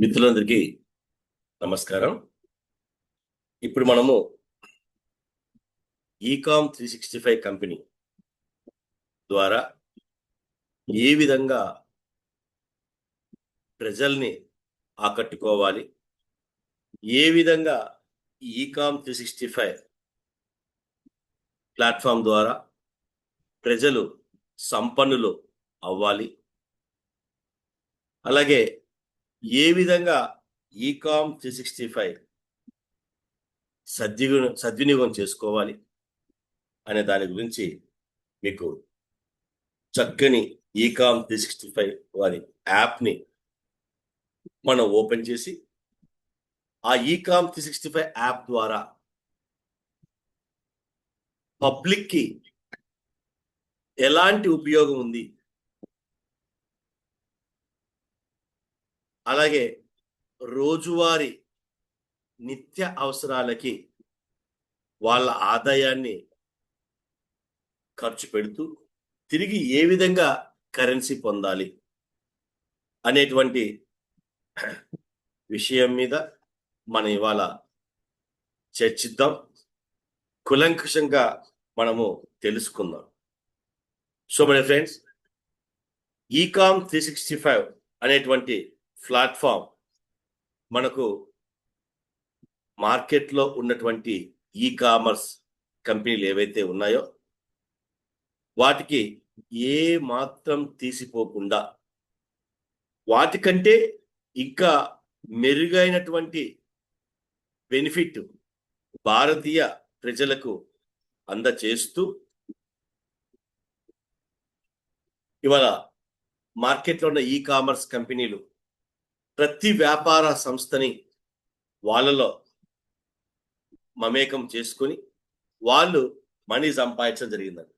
మిత్రులందరికీ నమస్కారం. ఇప్పుడు మనము ఈకామ్ 365 కంపెనీ ద్వారా ఏ విధంగా ప్రజల్ని ఆకట్టుకోవాలి, ఏ విధంగా ఈకామ్ 365 ప్లాట్ఫామ్ ద్వారా ప్రజలు సంపన్నులు అవ్వాలి, అలాగే ఏ విధంగా ఈకామ్ 365 సద్వినియోగం చేసుకోవాలి అనే దాని గురించి మీకు చక్కని ఈకామ్ 365 వారి యాప్ని మనం ఓపెన్ చేసి ఆ ఈకామ్ 365 యాప్ ద్వారా పబ్లిక్కి ఎలాంటి ఉపయోగం ఉంది, అలాగే రోజువారీ నిత్య అవసరాలకి వాళ్ళ ఆదాయాన్ని ఖర్చు పెడుతూ తిరిగి ఏ విధంగా కరెన్సీ పొందాలి అనేటువంటి విషయం మీద మనం ఇవాళ చర్చిద్దాం, కులంకుషంగా మనము తెలుసుకుందాం. సో మై ఫ్రెండ్స్, ఈకామ్ 365 అనేటువంటి ప్లాట్ఫామ్ మనకు మార్కెట్లో ఉన్నటువంటి ఈ కామర్స్ కంపెనీలు ఏవైతే ఉన్నాయో వాటికి ఏ మాత్రం తీసిపోకుండా వాటికంటే ఇంకా మెరుగైనటువంటి బెనిఫిట్ భారతీయ ప్రజలకు అందచేస్తూ ఇవాళ మార్కెట్లో ఉన్న ఈ కామర్స్ కంపెనీలు ప్రతి వ్యాపార సంస్థని వాళ్ళలో మమేకం చేసుకొని వాళ్ళు మనీ సంపాదించడం జరిగిందండి.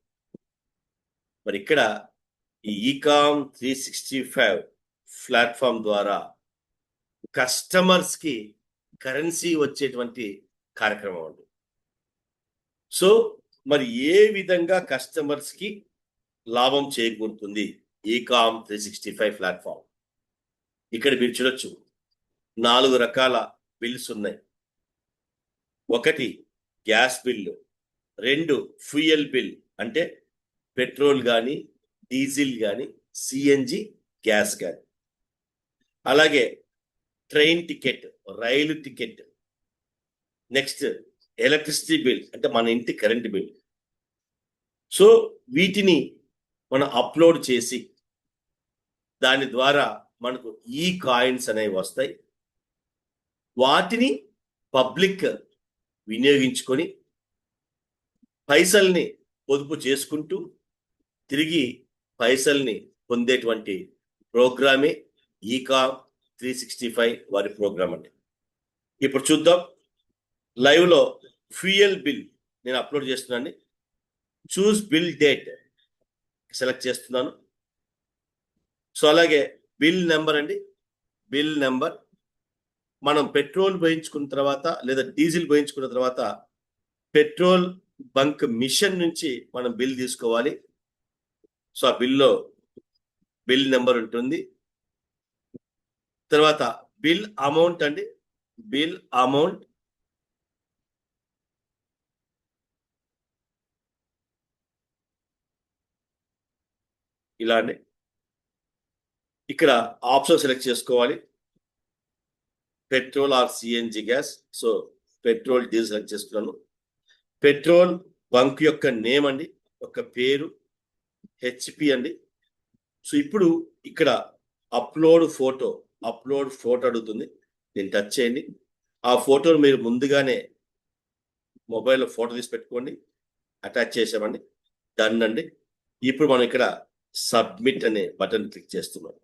మరి ఇక్కడ ఈ ఈకామ్ 365 ప్లాట్ఫామ్ ద్వారా కస్టమర్స్కి కరెన్సీ వచ్చేటువంటి కార్యక్రమం అండి. సో మరి ఏ విధంగా కస్టమర్స్కి లాభం చేకూరుతుంది ఈకామ్ 365 ప్లాట్ఫామ్? ఇక్కడ మీరు చూడొచ్చు, 4 రకాల బిల్స్ ఉన్నాయి. 1 గ్యాస్ బిల్లు, 2 ఫ్యూయల్ బిల్ అంటే పెట్రోల్ కానీ డీజిల్ కానీ సిఎన్జి గ్యాస్ కానీ, అలాగే ట్రైన్ టికెట్, రైలు టికెట్, నెక్స్ట్ ఎలక్ట్రిసిటీ బిల్ అంటే మన ఇంటి కరెంట్ బిల్. సో వీటిని మనం అప్లోడ్ చేసి దాని ద్వారా మనకు ఈ కాయిన్స్ అనేవి వస్తాయి. వాటిని పబ్లిక్ వినియోగించుకొని పైసల్ని పొదుపు చేసుకుంటూ తిరిగి పైసల్ని పొందేటువంటి ప్రోగ్రామే ఈకామ్ 365 వారి ప్రోగ్రామ్ అండి. ఇప్పుడు చూద్దాం, లైవ్లో ఫ్యూయల్ బిల్ నేను అప్లోడ్ చేస్తున్నాను. చూస్ బిల్ డేట్ సెలెక్ట్ చేస్తున్నాను. సో అలాగే బిల్ నెంబర్ అండి, బిల్ నెంబర్ మనం పెట్రోల్ పోయించుకున్న తర్వాత లేదా డీజిల్ పోయించుకున్న తర్వాత పెట్రోల్ బంక్ మిషన్ నుంచి మనం బిల్ తీసుకోవాలి. సో ఆ బిల్లో బిల్ నెంబర్ ఉంటుంది. తర్వాత బిల్ అమౌంట్ అండి, బిల్ అమౌంట్, ఇలానే ఇక్కడ ఆప్షన్ సెలెక్ట్ చేసుకోవాలి, petrol are CNG gas. So petrol diesel select చేసుకున్నాను. పెట్రోల్ బంక్ యొక్క నేమ్ అండి, ఒక పేరు హెచ్పి అండి. సో ఇప్పుడు ఇక్కడ అప్లోడ్ ఫోటో అడుగుతుంది. దీన్ని టచ్ చేయండి. ఆ ఫోటోను మీరు ముందుగానే మొబైల్లో ఫోటో తీసి పెట్టుకోండి. అటాచ్ చేసామండి, డన్ అండి. ఇప్పుడు మనం ఇక్కడ సబ్మిట్ అనే బటన్ క్లిక్ చేస్తున్నాం.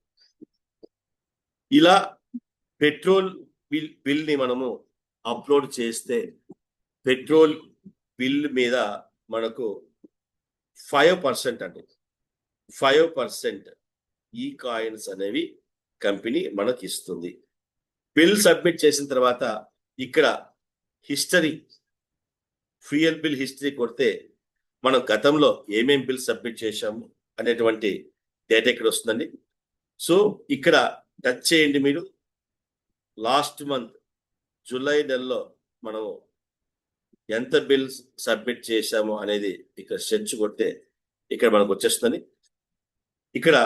ఇలా పెట్రోల్ బిల్ని మనము అప్లోడ్ చేస్తే పెట్రోల్ బిల్ మీద మనకు 5% అండి, 5% ఈ కాయిన్స్ అనేవి కంపెనీ మనకి ఇస్తుంది. బిల్ సబ్మిట్ చేసిన తర్వాత ఇక్కడ హిస్టరీ, ఫ్యూయల్ బిల్ హిస్టరీ కొడితే మనం గతంలో ఏమేం బిల్ సబ్మిట్ చేశాము అనేటువంటి డేటా ఇక్కడ వస్తుందండి. సో ఇక్కడ టచ్ చేయండి మీరు. లాస్ట్ మంత్ జూలై నెలలో మనము ఎంత బిల్స్ సబ్మిట్ చేశాము అనేది ఇక్కడ సెర్చ్ కొడితే ఇక్కడ మనకు వచ్చేస్తుంది. ఇక్కడ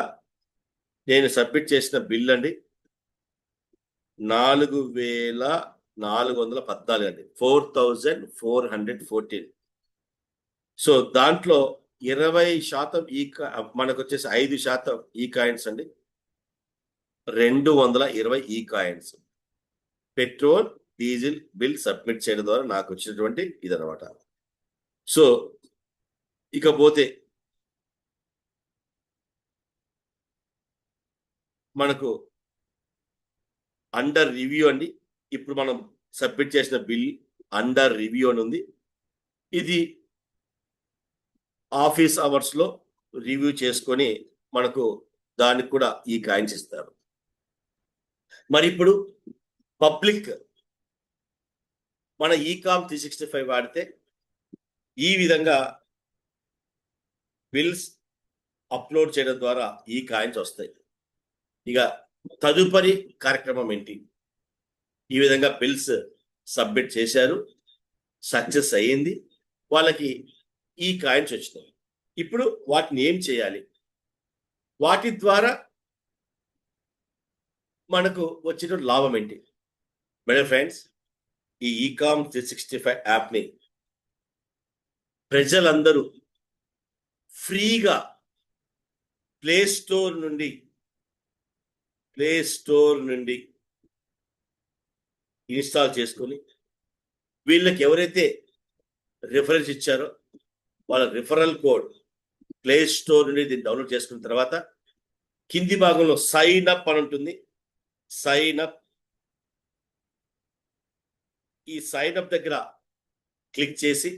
నేను సబ్మిట్ చేసిన బిల్ అండి 4,414 అండి, 4,414. సో దాంట్లో 20% మనకు వచ్చేసి 5% ఈ కాయిన్స్ అండి, 220 ఈ coins petrol diesel bill submit చేయడం ద్వారా నాకు వచ్చినటువంటి ఇదనమాట. సో ఇకపోతే మనకు అండర్ రివ్యూ అండి. ఇప్పుడు మనం సబ్మిట్ చేసిన బిల్ అండర్ రివ్యూ అని ఉంది. ఇది ఆఫీస్ అవర్స్ లో రివ్యూ చేసుకొని మనకు దానికి కూడా ఈ కాయిన్స్ ఇస్తారు. మరి ఇప్పుడు పబ్లిక్ మన ఈకామ్ 365 వాడితే ఈ విధంగా బిల్స్ అప్లోడ్ చేయడం ద్వారా ఈ కాయిన్స్ వస్తాయి. ఇక తదుపరి కార్యక్రమం ఏంటి? ఈ విధంగా బిల్స్ సబ్మిట్ చేశారు, సక్సెస్ అయ్యింది, వాళ్ళకి ఈ కాయిన్స్ వచ్చినాయి. ఇప్పుడు వాటిని ఏం చేయాలి? వాటి ద్వారా మనకు వచ్చిన లాభం ఏంటి? మేడం ఫ్రెండ్స్, ఈ ఈకామ్ 365 యాప్ని ప్రజలందరూ ఫ్రీగా ప్లే స్టోర్ నుండి ఇన్స్టాల్ చేసుకొని వీళ్ళకి ఎవరైతే రిఫరెన్స్ ఇచ్చారో వాళ్ళ రిఫరల్ కోడ్ ప్లే స్టోర్ నుండి దీన్ని డౌన్లోడ్ చేసుకున్న తర్వాత కింది భాగంలో సైన్ అప్ అని ఉంటుంది. సైన్ అప్, ఈ సైన్ అప్ దగ్గర క్లిక్ చేసి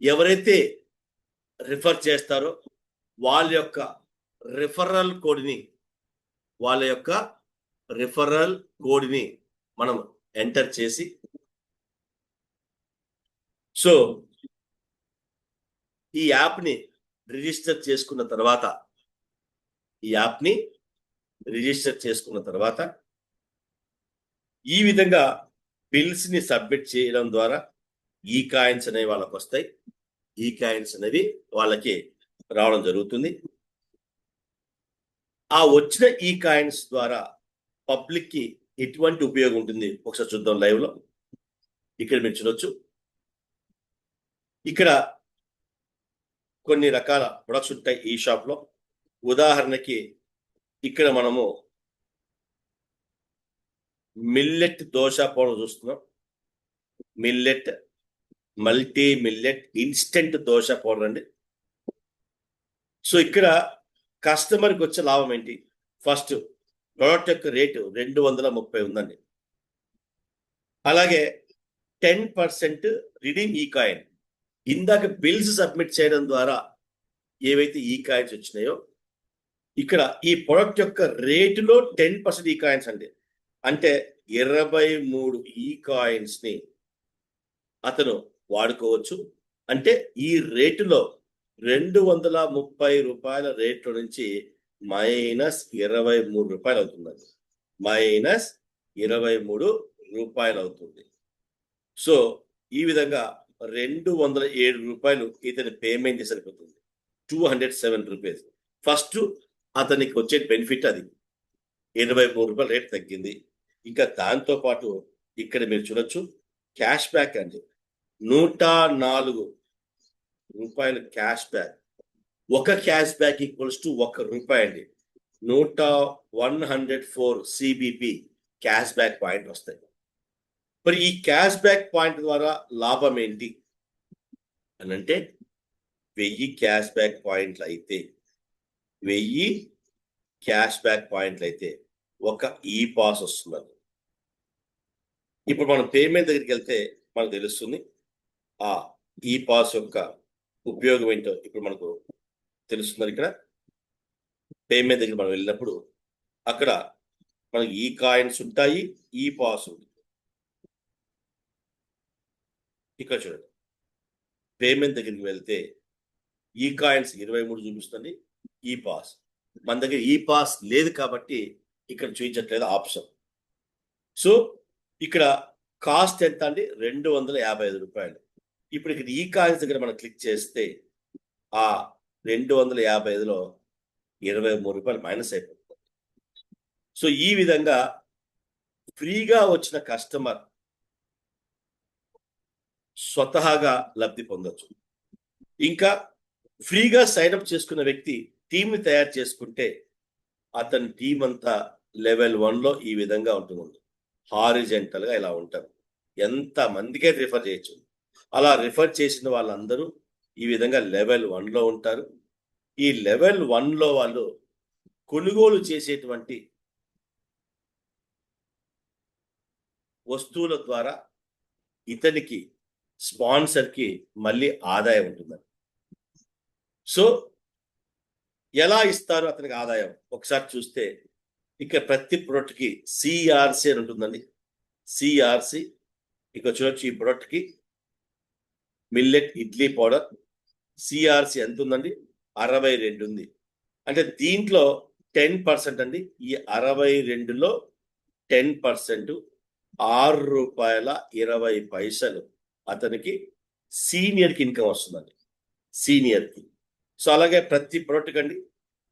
ఎవరైతే రిఫర్ చేస్తారో వాళ్ళ యొక్క రిఫరల్ కోడ్ని మనం ఎంటర్ చేసి, సో ఈ యాప్ని రిజిస్టర్ చేసుకున్న తర్వాత ఈ విధంగా బిల్స్ ని సబ్మిట్ చేయడం ద్వారా ఈ కాయిన్స్ అనేవి వాళ్ళకి వస్తాయి. ఈ కాయిన్స్ అనేవి వాళ్ళకి రావడం జరుగుతుంది. ఆ వచ్చిన ఈ కాయిన్స్ ద్వారా పబ్లిక్ కి ఎటువంటి ఉపయోగం ఉంటుంది ఒకసారి చూద్దాం లైవ్ లో. ఇక్కడ మీరు చూడొచ్చు, ఇక్కడ కొన్ని రకాల ప్రొడక్ట్స్ ఉంటాయి ఈ షాప్ లో. ఉదాహరణకి ఇక్కడ మనము మిల్లెట్ దోశ పౌడర్ చూస్తున్నాం. Millet multi millet instant dosa powder అండి. సో ఇక్కడ కస్టమర్కి వచ్చే లాభం ఏంటి? ఫస్ట్ ప్రోడక్ట్ యొక్క రేటు 230 ఉందండి. అలాగే 10% రిడీమ్ ఈ కాయిన్. ఇందాక బిల్స్ సబ్మిట్ చేయడం ద్వారా ఏవైతే ఈ కాయిన్స్ వచ్చినాయో ఇక్కడ ఈ ప్రొడక్ట్ యొక్క రేటులో 10% ఈ కాయిన్స్ అండి. అంటే 23 ఈ కాయిన్స్ ని అతను వాడుకోవచ్చు. అంటే ఈ రేటులో 230 రూపాయల రేట్లో నుంచి -23 రూపాయలు అవుతుందండి. -23 అవుతుంది. సో ఈ విధంగా 207 రూపాయలు ఇతని పేమెంట్ సరిపోతుంది. 207 రూపీస్. ఫస్ట్ అతనికి వచ్చే బెనిఫిట్ అది 23 రూపాయల రేట్ తగ్గింది. ఇంకా దాంతో పాటు ఇక్కడ మీరు చూడొచ్చు క్యాష్ బ్యాక్ అండి, 104 రూపాయలు క్యాష్ బ్యాక్. ఒక క్యాష్ బ్యాక్ ఈక్వల్స్ టు 1 రూపాయి అండి. 104 సిబిపి క్యాష్ బ్యాక్ పాయింట్ వస్తాయి. మరి ఈ క్యాష్ బ్యాక్ పాయింట్ ద్వారా లాభం ఏంటి అని అంటే 1000 క్యాష్ బ్యాక్ పాయింట్లు అయితే 1000 క్యాష్ బ్యాక్ పాయింట్లు అయితే ఒక ఈ పాస్ వస్తుంది. ఇప్పుడు మనం పేమెంట్ దగ్గరికి వెళ్తే మనకు తెలుస్తుంది ఆ ఈ పాస్ యొక్క ఉపయోగం ఏంటో ఇప్పుడు మనకు తెలుస్తుంది. ఇక్కడ పేమెంట్ దగ్గర మనం వెళ్ళినప్పుడు అక్కడ మనకి ఈ కాయిన్స్ ఉంటాయి, ఈ పాస్ ఉంటుంది. ఇక్కడ చూడండి, పేమెంట్ దగ్గరికి వెళ్తే ఈ కాయిన్స్ 23 చూపిస్తుంది, ఈ పాస్. మన దగ్గర ఈ పాస్ లేదు కాబట్టి ఇక్కడ చూపించట్లేదు ఆప్షన్. సో ఇక్కడ కాస్ట్ ఎంత అండి? 255 రూపాయలు. ఇప్పుడు ఇక్కడ ఈ కాయిన్స్ దగ్గర మనం క్లిక్ చేస్తే ఆ 255లో 23 రూపాయలు మైనస్ అయిపోతుంది. సో ఈ విధంగా ఫ్రీగా వచ్చిన కస్టమర్ స్వతహాగా లబ్ధి పొందొచ్చు. ఇంకా ఫ్రీగా సైన్అప్ చేసుకున్న వ్యక్తి టీంని తయారు చేసుకుంటే అతని టీం అంతా లెవెల్ 1లో ఈ విధంగా ఉంటుంది. హారిజెంటల్ గా ఇలా ఉంటారు. ఎంత మందికే రిఫర్ చేయొచ్చు. అలా రిఫర్ చేసిన వాళ్ళందరూ ఈ విధంగా లెవెల్ 1లో ఉంటారు. ఈ లెవెల్ 1లో వాళ్ళు కొనుగోలు చేసేటువంటి వస్తువుల ద్వారా ఇతనికి స్పాన్సర్కి మళ్ళీ ఆదాయం ఉంటుందండి. సో ఎలా ఇస్తారు అతనికి ఆదాయం? ఒకసారి చూస్తే ఇక ప్రతి ప్రొడక్ట్కి సిఆర్సి అని ఉంటుందండి. సిఆర్సి ఇక చూడొచ్చు. ఈ ప్రొడక్ట్కి మిల్లెట్ ఇడ్లీ పౌడర్ సిఆర్సి ఎంత ఉందండి? 62 ఉంది. అంటే దీంట్లో 10% అండి. ఈ 62లో 10% ₹6.20 అతనికి సీనియర్కి ఇన్కమ్ వస్తుందండి. సీనియర్కి. సో అలాగే ప్రతి ప్రొడక్ట్ అండి,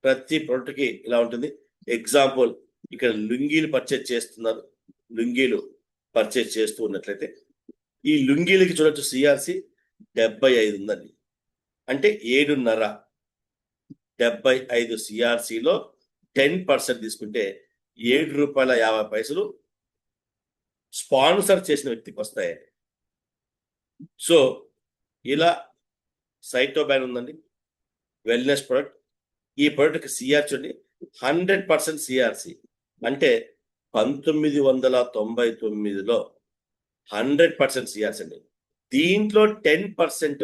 ప్రతి ప్రొడక్ట్కి ఇలా ఉంటుంది. ఎగ్జాంపుల్ ఇక్కడ లుంగీలు పర్చేజ్ చేస్తున్నారు. లుంగీలు పర్చేజ్ చేస్తూ ఉన్నట్లయితే ఈ లుంగీలకి చూడొచ్చు సిఆర్సి 75 ఉందండి. అంటే 7.5. 75 సిఆర్సిలో 10% తీసుకుంటే ₹7.50 స్పాన్సర్ చేసిన వ్యక్తికి వస్తాయండి. సో ఇలా సైటోబ్యాన్ ఉందండి, వెల్నెస్ ప్రొడక్ట్. ఈ ప్రొడక్ట్కి సిఆర్సి అండి 100% సిఆర్సి. అంటే 1999లో 100% సిఆర్సి అండి. దీంట్లో 10%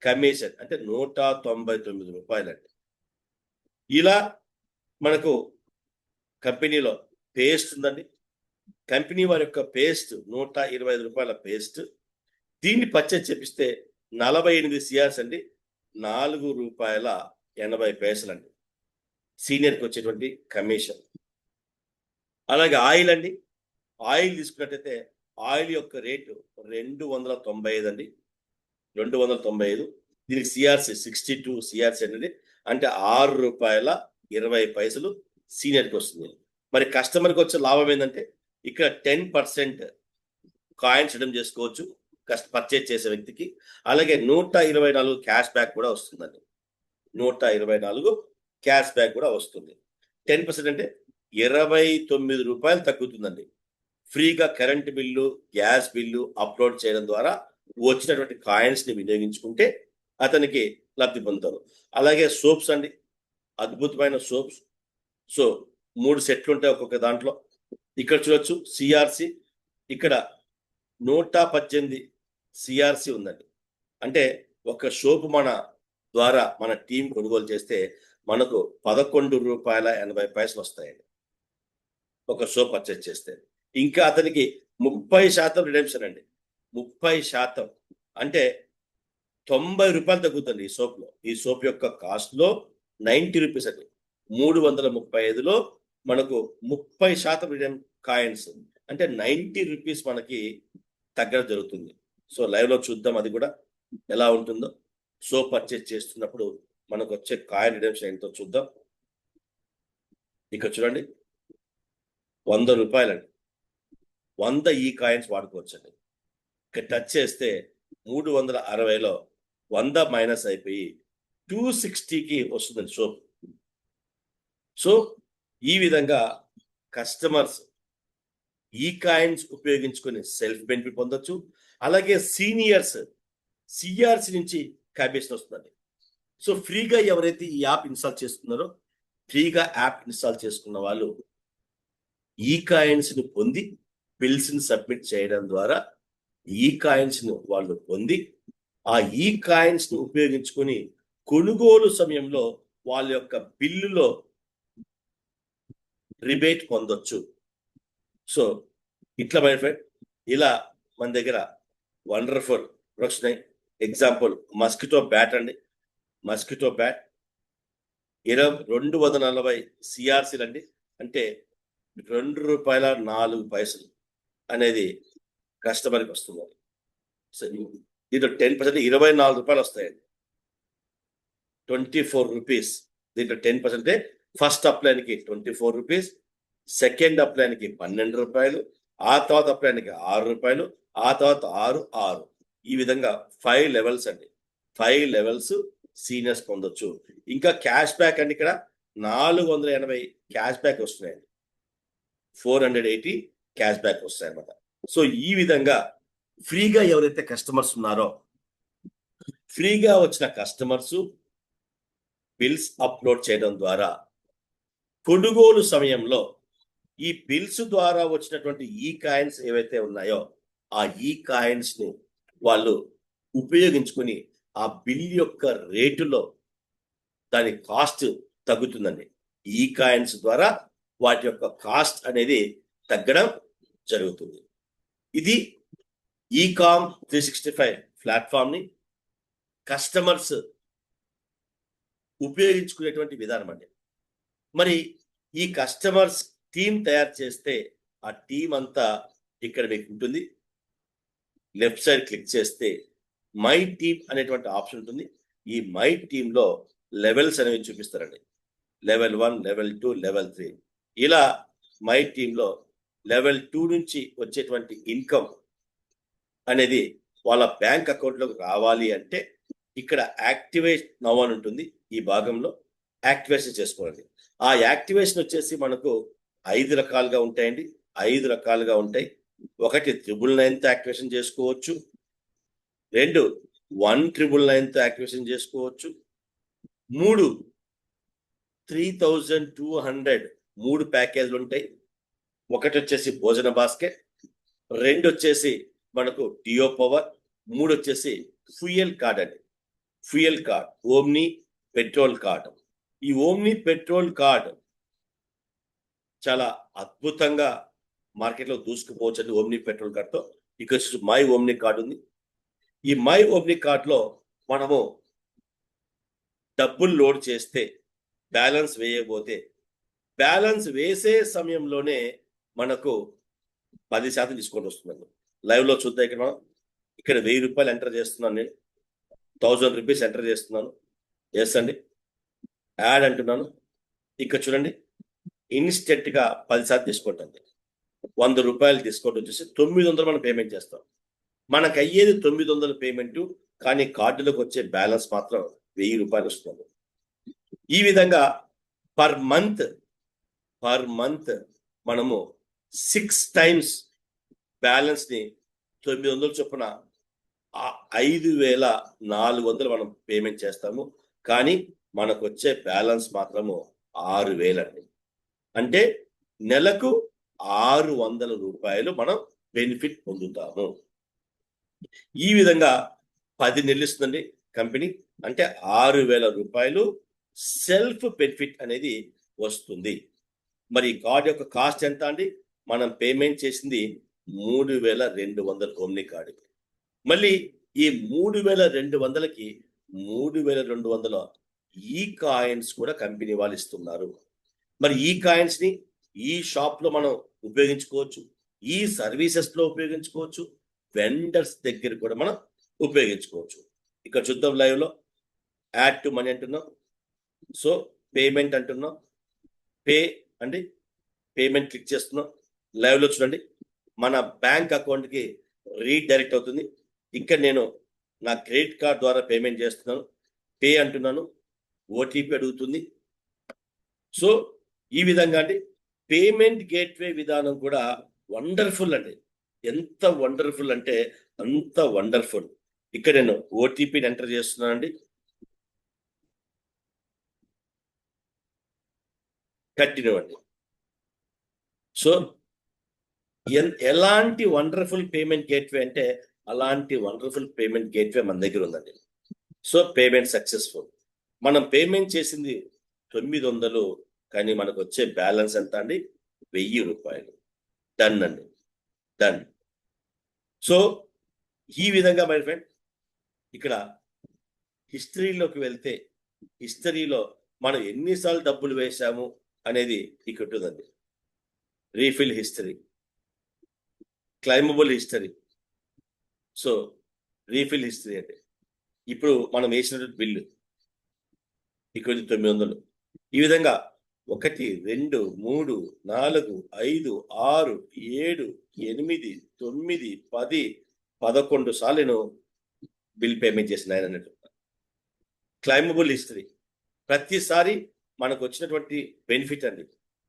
కమిషన్ అంటే ₹199 అండి. ఇలా మనకు కంపెనీలో పేస్ట్ ఉందండి. కంపెనీ వారి యొక్క పేస్ట్ ₹125 పేస్ట్. దీన్ని పర్చేజ్ చేపిస్తే 48 సిఆర్స్ అండి, ₹4.80 అండి సీనియర్కి వచ్చేటువంటి కమిషన్. అలాగే ఆయిల్ అండి. ఆయిల్ తీసుకున్నట్టయితే ఆయిల్ యొక్క రేటు 295 అండి. 295. దీనికి సిఆర్సి 62 సిఆర్సి అనేది అంటే ₹6.20 సీనియర్కి వస్తుంది. మరి కస్టమర్కి వచ్చే లాభం ఏంటంటే ఇక్కడ 10% కాయిన్స్ రిడీమ్ చేసుకోవచ్చు పర్చేజ్ చేసే వ్యక్తికి. అలాగే 124 క్యాష్ బ్యాక్ కూడా వస్తుందండి. 124 క్యాష్ బ్యాక్ కూడా వస్తుంది. 10% అంటే ₹29 తగ్గుతుందండి. ఫ్రీగా current bill, gas bill upload చేయడం ద్వారా వచ్చినటువంటి కాయిన్స్ ని వినియోగించుకుంటే అతనికి లబ్ధి పొందుతారు. అలాగే సోప్స్ అండి, అద్భుతమైన సోప్స్. సో 3 సెట్లు ఉంటాయి ఒక్కొక్క దాంట్లో. ఇక్కడ చూడొచ్చు సిఆర్సి ఇక్కడ 118 సిఆర్సి ఉందండి. అంటే ఒక సోపు మన ద్వారా మన టీం కొనుగోలు చేస్తే మనకు ₹11.80 వస్తాయండి ఒక సోప్ పర్చేజ్ చేస్తే. ఇంకా అతనికి 30% రిడెంప్షన్ అండి. 30% అంటే ₹90 తగ్గుతుంది ఈ సోప్లో. ఈ సోప్ యొక్క కాస్ట్ లో 90 రూపీస్ అండి. 335లో మనకు 30% రిడెమ్ కాయిన్స్ అంటే 90 రూపీస్ మనకి తగ్గడం జరుగుతుంది. సో లైవ్ లో చూద్దాం అది కూడా ఎలా ఉంటుందో. సోప్ పర్చేజ్ చేస్తున్నప్పుడు మనకు వచ్చే కాయిన్ రిడెంప్షన్ ఎంతో చూద్దాం. ఇక్కడ చూడండి ₹100 అండి. 100 ఈ కాయిన్స్ వాడుకోవచ్చండి. ఇక్కడ టచ్ చేస్తే 360లో 100 మైనస్ అయిపోయి 260కి వస్తుందండి సోప్. సో ఈ విధంగా కస్టమర్స్ ఈ కాయిన్స్ ఉపయోగించుకొని సెల్ఫ్ బెనిఫిట్ పొందొచ్చు. అలాగే సీనియర్స్ సిఆర్సి నుంచి కమిషన్ వస్తుందండి. సో ఫ్రీగా ఎవరైతే ఈ యాప్ ఇన్స్టాల్ చేసుకున్నారో, ఫ్రీగా యాప్ ఇన్స్టాల్ చేసుకున్న వాళ్ళు ఈ కాయిన్స్ ని పొంది బిల్స్ ని సబ్మిట్ చేయడం ద్వారా ఈ కాయిన్స్ ను వాళ్ళు పొంది ఆ ఈ కాయిన్స్ ను ఉపయోగించుకొని కొనుగోలు సమయంలో వాళ్ళ యొక్క బిల్లులో రిబేట్ పొందొచ్చు. సో ఇట్లా మై ఫ్రెండ్ ఇలా మన దగ్గర వండర్ఫుల్ ప్రొడక్ట్స్ ఉన్నాయి. ఎగ్జాంపుల్ మస్కిటో బ్యాట్ అండి. మస్కిటో బ్యాట్ 240 సిఆర్సీలు అండి. అంటే ₹2.04. అనేది కస్టమర్కి వస్తుంది. సో దీంట్లో 10% 24 రూపాయలు వస్తాయండి. 24 రూపీస్. దీంట్లో 10% ఫస్ట్ అప్లైన్కి 24 రూపీస్, సెకండ్ అప్లైన్కి 12 రూపాయలు, ఆ తర్వాత అప్లైన్కి 6 రూపాయలు, ఆ తర్వాత 6 ఈ విధంగా 5 లెవెల్స్ అండి. 5 లెవెల్స్ సీనియర్స్ పొందొచ్చు. ఇంకా క్యాష్ బ్యాక్ అండి, ఇక్కడ 480 క్యాష్ బ్యాక్ వస్తున్నాయండి. 480 క్యాష్ బ్యాక్ వస్తాయి అన్నమాట. సో ఈ విధంగా ఫ్రీగా ఎవరైతే కస్టమర్స్ ఉన్నారో, ఫ్రీగా వచ్చిన కస్టమర్స్ బిల్స్ అప్లోడ్ చేయడం ద్వారా కొనుగోలు సమయంలో ఈ బిల్స్ ద్వారా వచ్చినటువంటి ఈ కాయిన్స్ ఏవైతే ఉన్నాయో ఆ ఈ కాయిన్స్ ని వాళ్ళు ఉపయోగించుకుని ఆ బిల్ యొక్క రేటులో దాని కాస్ట్ తగ్గుతుందండి. ఈ కాయిన్స్ ద్వారా వాటి యొక్క కాస్ట్ అనేది తగ్గడం జరుగుతుంది. ఇది ఈకామ్ 365 ప్లాట్ఫామ్ ని కస్టమర్స్ ఉపయోగించుకునేటువంటి విధానం అండి. మరి ఈ కస్టమర్స్ టీం తయారు చేస్తే ఆ టీం అంతా ఇక్కడ మీకు ఉంటుంది. లెఫ్ట్ సైడ్ క్లిక్ చేస్తే మై టీమ్ అనేటువంటి ఆప్షన్ ఉంటుంది. ఈ మై టీంలో లెవెల్స్ అనేవి చూపిస్తారండి. లెవెల్ 1, లెవెల్ 2, లెవెల్ 3 ఇలా మై టీంలో లెవెల్ 2 నుంచి వచ్చేటువంటి ఇన్కమ్ అనేది వాళ్ళ బ్యాంక్ అకౌంట్లోకి రావాలి అంటే ఇక్కడ యాక్టివేట్ నౌ అని ఉంటుంది. ఈ భాగంలో యాక్టివేషన్ చేసుకోవాలి. ఆ యాక్టివేషన్ వచ్చేసి మనకు 5 రకాలుగా ఉంటాయండి. 5 రకాలుగా ఉంటాయి. ఒకటి 999తో యాక్టివేషన్ చేసుకోవచ్చు. 2 1999తో యాక్టివేషన్ చేసుకోవచ్చు. 3 3200 3 ప్యాకేజీలు ఉంటాయి. ఒకటి వచ్చేసి భోజన బాస్కెట్, 2 వచ్చేసి మనకు డియో పవర్, 3 వచ్చేసి ఫ్యూయల్ కార్డ్ అండి. Fuel card omni petrol card. ఈ ఓమ్ని పెట్రోల్ కార్డ్ చాలా అద్భుతంగా మార్కెట్లో దూసుకుపోవచ్చు. ఓమ్ని పెట్రోల్ కార్డ్తో ఇక్కడ మై ఓమ్ని కార్డ్ ఉంది. ఈ మై ఓమ్ని కార్డ్లో మనము డబ్బులు లోడ్ చేస్తే బ్యాలెన్స్ వేయబోతే బ్యాలెన్స్ వేసే సమయంలోనే మనకు 10% డిస్కౌంట్ వస్తుందండి. లైవ్లో చూద్దాం. ఇక్కడ 1000 రూపాయలు ఎంటర్ చేస్తున్నాను, నేను 1000 రూపీస్ ఎంటర్ చేస్తున్నాను. ఎస్ అండి, యాడ్ అంటున్నాను. ఇక్కడ చూడండి, ఇన్స్టెంట్గా 10% డిస్కౌంట్ అండి. 100 రూపాయలు డిస్కౌంట్ వచ్చేసి 900 మనం పేమెంట్ చేస్తాం. మనకు అయ్యేది 900 పేమెంట్, కానీ కార్డులోకి వచ్చే బ్యాలెన్స్ మాత్రం 1000 రూపాయలు వస్తుంది. ఈ విధంగా పర్ మంత్ మనము 6 టైమ్స్ బ్యాలెన్స్ ని 900 చొప్పున 5400 మనం పేమెంట్ చేస్తాము. కానీ మనకు వచ్చే బ్యాలెన్స్ మాత్రము 6000 అండి. అంటే నెలకు 600 రూపాయలు మనం బెనిఫిట్ పొందుతాము. ఈ విధంగా 10 నెలలు ఇస్తుందండి కంపెనీ. అంటే 6000 రూపాయలు సెల్ఫ్ బెనిఫిట్ అనేది వస్తుంది. మరి ఈ కార్డ్ యొక్క కాస్ట్ ఎంత అండి? మనం పేమెంట్ చేసింది 3200 ఓమ్ని కార్డు. మళ్ళీ ఈ 3200కి 3200 ఈ కాయిన్స్ కూడా కంపెనీ వాళ్ళు ఇస్తున్నారు. మరి ఈ కాయిన్స్ ని ఈ షాప్ లో మనం ఉపయోగించుకోవచ్చు, ఈ సర్వీసెస్ లో ఉపయోగించుకోవచ్చు, వెండర్స్ దగ్గర కూడా మనం ఉపయోగించుకోవచ్చు. ఇక్కడ చూద్దాం, లైవ్ లో యాడ్ టు మనీ అంటున్నాం. సో పేమెంట్ అంటున్నాం, పే అండి, పేమెంట్ క్లిక్ చేస్తున్నాం. లైవ్ లో చూడండి, మన బ్యాంక్ అకౌంట్ కి రీడైరెక్ట్ అవుతుంది. ఇక్కడ నేను నా క్రెడిట్ కార్డ్ ద్వారా పేమెంట్ చేస్తున్నాను, పే అంటున్నాను, ఓటీపీ అడుగుతుంది. సో ఈ విధంగా అండి పేమెంట్ గేట్వే విధానం కూడా వండర్ఫుల్ అండి. ఎంత వండర్ఫుల్ అంటే అంత వండర్ఫుల్. ఇక్కడ నేను ఓటీపీని ఎంటర్ చేస్తున్నానండి. కంటిన్యూ అండి. సో ఎలాంటి వండర్ఫుల్ పేమెంట్ గేట్వే అంటే అలాంటి వండర్ఫుల్ పేమెంట్ గేట్వే మన దగ్గర ఉందండి. So payment successful. మనం పేమెంట్ చేసింది 900, కానీ మనకు వచ్చే బ్యాలెన్స్ ఎంత అండి? 1000 రూపాయలు. డన్ అండి, డన్. సో ఈ విధంగా మై ఫ్రెండ్, ఇక్కడ హిస్టరీలోకి వెళ్తే హిస్టరీలో మనం ఎన్నిసార్లు డబ్బులు వేశాము అనేది ఇక్కడ ఉంటుందండి. Refill history. Climbable history, so refill history అంటే ఇప్పుడు మనం వేసినటువంటి బిల్లు ఇక్కడ 900. ఈ విధంగా 1 2 3 4 5 6 7 8 9 10 11 సార్లు నేను బిల్ పేమెంట్ చేసిన ఆయన అన్నట్టు. క్లైమబుల్ హిస్టరీ ప్రతిసారి మనకు వచ్చినటువంటి బెనిఫిట్ అండి.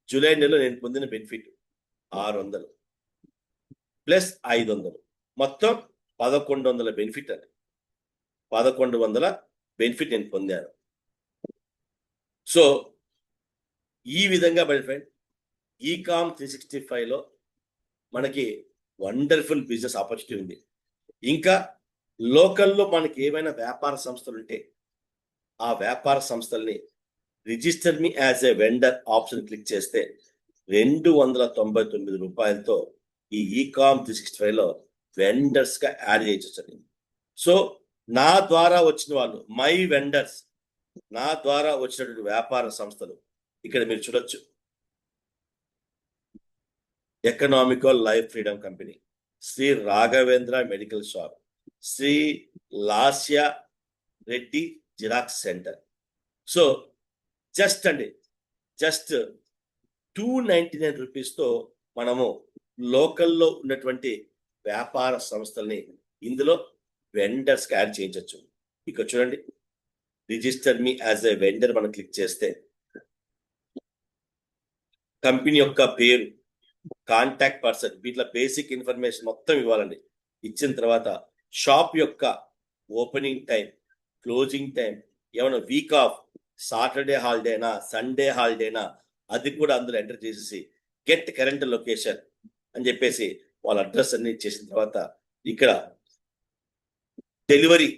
జూలై నెలలో నేను పొందిన బెనిఫిట్ 600 ప్లస్ 500 మొత్తం 1100 బెనిఫిట్ అండి. 1100 బెనిఫిట్ నేను పొందాను. సో ఈ విధంగా మై ఫ్రెండ్ ఈకామ్ 365లో మనకి వండర్ఫుల్ బిజినెస్ ఆపర్చునిటీ ఉంది. ఇంకా లోకల్లో మనకి ఏమైనా వ్యాపార సంస్థలు ఉంటే ఆ వ్యాపార సంస్థల్ని register me as a vendor option click చేస్తే 299 రూపాయలతో ఈ ఈకామ్ 365లో వెండర్స్ గా యాడ్ చేయొచ్చు. సో నా ద్వారా వచ్చిన వాళ్ళు మై వెండర్స్, నా ద్వారా వచ్చినటువంటి వ్యాపార సంస్థలు ఇక్కడ మీరు చూడొచ్చు. Economical life freedom company, Shri Raghavendra medical shop, Shri Lasya Reddy xerox centre. So just 299 రూపీస్తో మనము లోకల్లో ఉన్నటువంటి వ్యాపార సంస్థల్ని ఇందులో వెండర్స్ యాడ్ చేయించవచ్చు. ఇక్కడ చూడండి, register me as a vendor మనం క్లిక్ చేస్తే కంపెనీ యొక్క పేరు, కాంటాక్ట్ పర్సన్, వీటిలో బేసిక్ ఇన్ఫర్మేషన్ మొత్తం ఇవ్వాలండి. ఇచ్చిన తర్వాత షాప్ యొక్క ఓపెనింగ్ టైం, క్లోజింగ్ టైం, ఏమైనా వీక్ ఆఫ్, సాటర్డే హాలిడేనా, సండే హాలిడేనా, అది కూడా అందులో ఎంటర్ చేసేసి గెట్ కరెంట్ లొకేషన్ అని చెప్పేసి వాళ్ళ అడ్రస్ అన్ని ఇచ్చేసిన తర్వాత ఇక్కడ డెలివరీ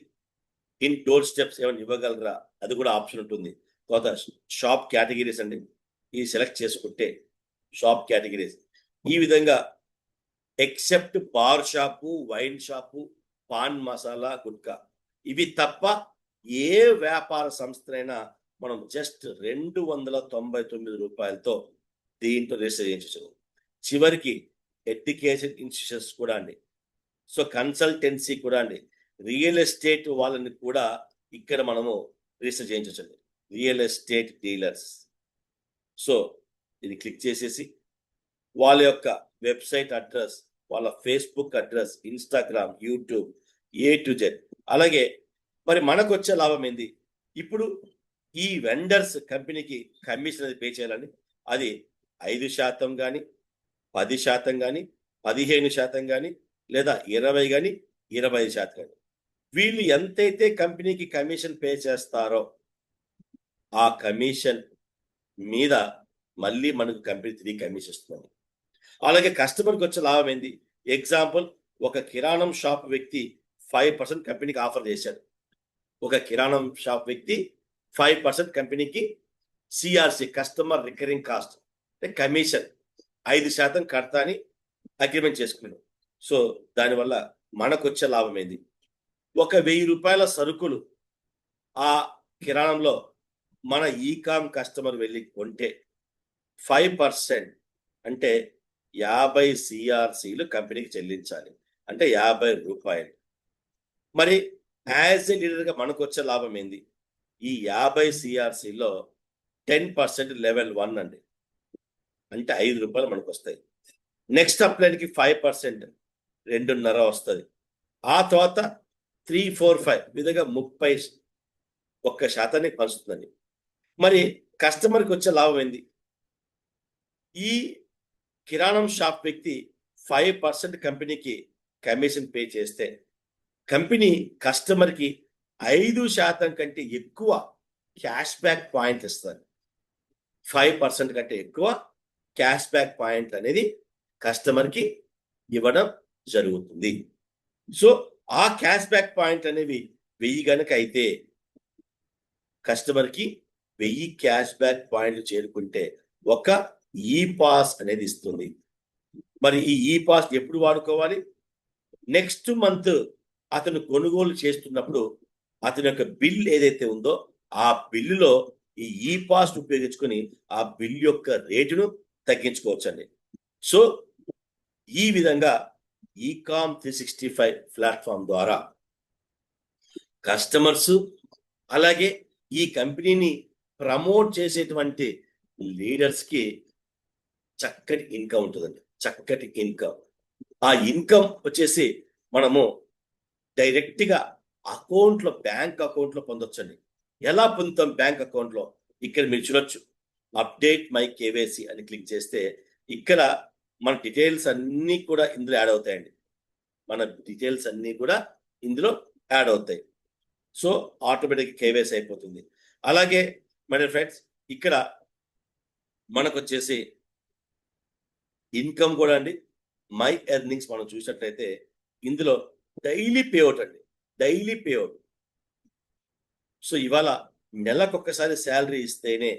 ఇన్ డోర్ స్టెప్స్ ఏమైనా ఇవ్వగలరా, అది కూడా ఆప్షన్ ఉంటుంది. తర్వాత షాప్ కేటగిరీస్ అండి, ఇది సెలెక్ట్ చేసుకుంటే షాప్ కేటగిరీస్ ఈ విధంగా except bar shop, wine shop, pan masala, gutka, ఇవి తప్ప ఏ వ్యాపార సంస్థనైనా మనం జస్ట్ 299 రూపాయలతో దీంట్లో రిజిస్టర్ చేయించవచ్చు. చివరికి ఎడ్యుకేషన్ ఇన్స్టిట్యూషన్స్ కూడా అండి, సో కన్సల్టెన్సీ కూడా అండి, రియల్ ఎస్టేట్ వాళ్ళని కూడా ఇక్కడ మనము రిజిస్టర్ చేయించవచ్చు. Real estate dealers. సో ఇది క్లిక్ చేసేసి వాళ్ళ యొక్క వెబ్సైట్ అడ్రస్, వాళ్ళ Facebook address, Instagram, YouTube, A to Z. అలాగే మరి మనకు వచ్చే లాభం ఏంది? ఇప్పుడు ఈ వెండర్స్ కంపెనీకి కమిషన్ అది పే చేయాలని, అది 5% కానీ, 10% కానీ, 15% కానీ, లేదా 20 కానీ, 25% కానీ, వీళ్ళు ఎంతైతే కంపెనీకి కమిషన్ పే చేస్తారో ఆ కమిషన్ మీద మళ్ళీ మనకు కంపెనీ 3 కమిషన్ ఇస్తుంది. అలాగే కస్టమర్కి వచ్చే లాభం ఏంది? ఎగ్జాంపుల్, ఒక కిరాణం షాప్ వ్యక్తి 5% కంపెనీకి ఆఫర్ చేశాడు. ఒక కిరాణం షాప్ వ్యక్తి 5% కంపెనీకి CRC, కస్టమర్ రికరింగ్ కాస్ట్, అంటే కమిషన్ 5% కడతా అని అగ్రిమెంట్ చేసుకున్నాడు. సో దానివల్ల మనకు వచ్చే లాభం ఏంది? ఒక 1000 రూపాయల సరుకులు ఆ కిరాణంలో మన ఈకామ్ కస్టమర్ వెళ్ళి కొంటే 5% అంటే 50 CRCలు కంపెనీకి చెల్లించాలి, అంటే 50 రూపాయలు. మరి యాజ్ ఏ లీడర్గా మనకు వచ్చే లాభం ఏంది? ఈ 50 CRCలో 10% లెవెల్ 1 అండి, అంటే 5 రూపాయలు మనకు వస్తాయి. నెక్స్ట్ అప్లైన్కి 5% 2.5 వస్తుంది. ఆ తర్వాత 3, 4, 5 విధంగా 31% పంచుతుందండి. మరి కస్టమర్కి వచ్చే లాభం ఏంది? ఈ కిరాణం షాప్ వ్యక్తి 5% కంపెనీకి కమిషన్ పే చేస్తే కంపెనీ కస్టమర్కి 5% కంటే ఎక్కువ క్యాష్ బ్యాక్ పాయింట్ ఇస్తుంది. 5% కంటే ఎక్కువ క్యాష్ బ్యాక్ పాయింట్ అనేది కస్టమర్కి ఇవ్వడం జరుగుతుంది. సో ఆ క్యాష్ బ్యాక్ పాయింట్ అనేవి 1000 కనుక అయితే కస్టమర్కి 1000 క్యాష్ బ్యాక్ పాయింట్లు చేరుకుంటే ఒక ఈ పాస్ అనేది ఇస్తుంది. మరి ఈ పాస్ ఎప్పుడు వాడుకోవాలి? నెక్స్ట్ మంత్ అతను కొనుగోలు చేస్తున్నప్పుడు అతని యొక్క బిల్ ఏదైతే ఉందో ఆ బిల్లులో ఈ పాస్ ఉపయోగించుకొని ఆ బిల్ యొక్క రేటును తగ్గించుకోవచ్చండి. సో ఈ విధంగా ఈకామ్ 365 ప్లాట్ఫామ్ ద్వారా కస్టమర్స్ అలాగే ఈ కంపెనీని ప్రమోట్ చేసేటువంటి లీడర్స్ కి చక్కటి ఇన్కమ్ ఉంటుందండి. చక్కటి ఇన్కమ్. ఆ ఇన్కమ్ వచ్చేసి మనము డైరెక్ట్ గా బ్యాంక్ అకౌంట్ లో పొందొచ్చండి. ఎలా పొందుతాం బ్యాంక్ అకౌంట్ లో? ఇక్కడ మీరు చూడొచ్చు, అప్డేట్ మై కేవైసీ అని క్లిక్ చేస్తే ఇక్కడ మన డీటెయిల్స్ అన్ని కూడా ఇందులో యాడ్ అవుతాయండి. మన డీటెయిల్స్ అన్ని కూడా ఇందులో యాడ్ అవుతాయి. సో ఆటోమేటిక్ కేవైసీ అయిపోతుంది. అలాగే మన ఫ్రెండ్స్, ఇక్కడ మనకు వచ్చేసి ఇన్కమ్ కూడా అండి, మై ఎర్నింగ్స్ మనం చూసినట్లయితే ఇందులో డైలీ పేఅవుట్ అండి, డైలీ పేఅవుట్. సో ఇవాళ నెలకొకసారి శాలరీ ఇస్తేనే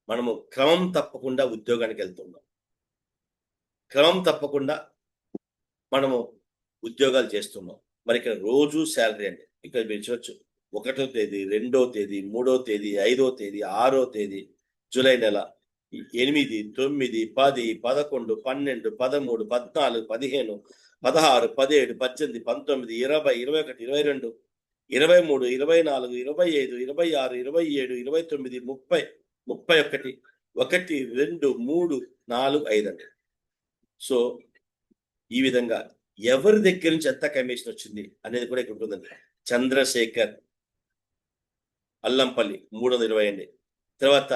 మనము క్రమం తప్పకుండా ఉద్యోగానికి వెళ్తున్నాం. క్రమం తప్పకుండా మనము ఉద్యోగాలు చేస్తున్నాం. మరి ఇక్కడ రోజు శాలరీ అండి. ఇక్కడ మీరు చూడొచ్చు, 1వ తేదీ, 2వ తేదీ, 3వ తేదీ, 5వ తేదీ, 6వ తేదీ, జూలై నెల 8, 9, 10, 11, 12, 13, 14, 15, 16, 17, 18, 19, 20, 21, 22, 23, 24, 25, 26, 27, 29, 30, 31, 1, 2, 3, 4, 5 అండి. సో ఈ విధంగా ఎవరి దగ్గర నుంచి ఎంత కమిషన్ వచ్చింది అనేది కూడా ఇక్కడ ఉంటుందండి. చంద్రశేఖర్ అల్లంపల్లి 320 అండి. తర్వాత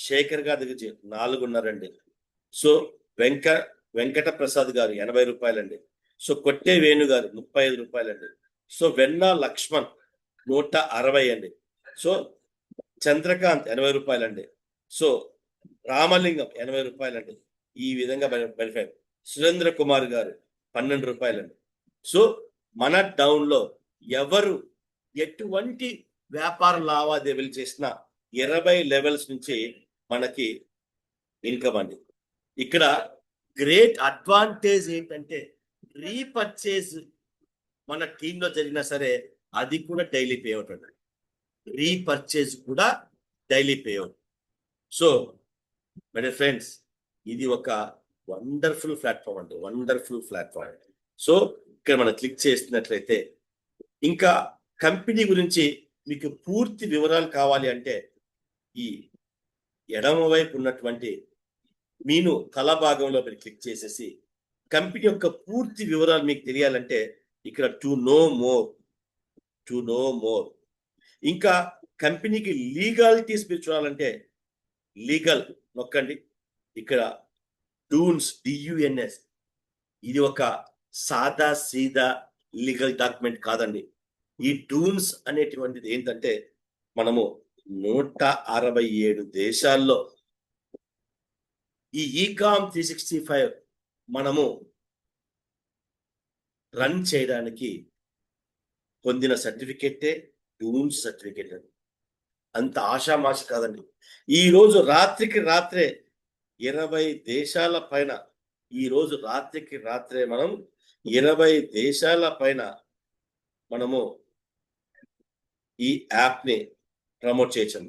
శేఖర్ గారి దగ్గర నుంచి 4.5 అండి. సో వెంకట ప్రసాద్ గారు 80 రూపాయలండి. సో కొట్టే వేణు గారు 35 రూపాయలండి. సో వెన్నా లక్ష్మణ్ 160 అండి. సో చంద్రకాంత్ 80 రూపాయలండి. సో రామలింగం 80 రూపాయలండి. ఈ విధంగా బెనిఫిట్. సురేంద్ర కుమార్ గారు 12 రూపాయలండి. సో మన డౌన్ లో ఎవరు ఎటువంటి వ్యాపార లావాదేవీలు చేసినా 20 లెవెల్స్ నుంచి మనకి ఇన్కమ్ అండి. ఇక్కడ గ్రేట్ అడ్వాంటేజ్ ఏంటంటే రీపర్చేజ్ మన టీంలో జరిగినా సరే అది కూడా డైలీ పేఅవుట్ అండి. రీపర్చేజ్ కూడా daily payout. So my friends, ఇది ఒక వండర్ఫుల్ ప్లాట్ఫామ్ అండి, వండర్ఫుల్ ప్లాట్ఫామ్. సో ఇక్కడ మనం క్లిక్ చేసినట్లయితే ఇంకా కంపెనీ గురించి మీకు పూర్తి వివరాలు కావాలి అంటే ఈ ఎడమ వైపు ఉన్నటువంటి మీను తల భాగంలో మీరు క్లిక్ చేసేసి కంపెనీ యొక్క పూర్తి వివరాలు మీకు తెలియాలంటే ఇక్కడ టు నో మోర్, ఇంకా కంపెనీకి లీగాలిటీస్ మీరు చూడాలంటే లీగల్ నొక్కండి. ఇక్కడ డూన్స్, DUNS, ఇది ఒక సాదా సీదా లీగల్ డాక్యుమెంట్ కాదండి. ఈ డూన్స్ అనేటువంటిది ఏంటంటే మనము 167 దేశాల్లో ఈ ఈకామ్ 365 మనము రన్ చేయడానికి పొందిన సర్టిఫికెటే డూన్స్ సర్టిఫికెట్ అండి. అంత ఆషామాషి కాదండి. ఈ రోజు రాత్రికి రాత్రే 20 దేశాల పైన, ఈ రోజు రాత్రికి రాత్రే మనం 20 దేశాల పైన మనము ఈ యాప్ ని ప్రమోట్ చేయొచ్చు.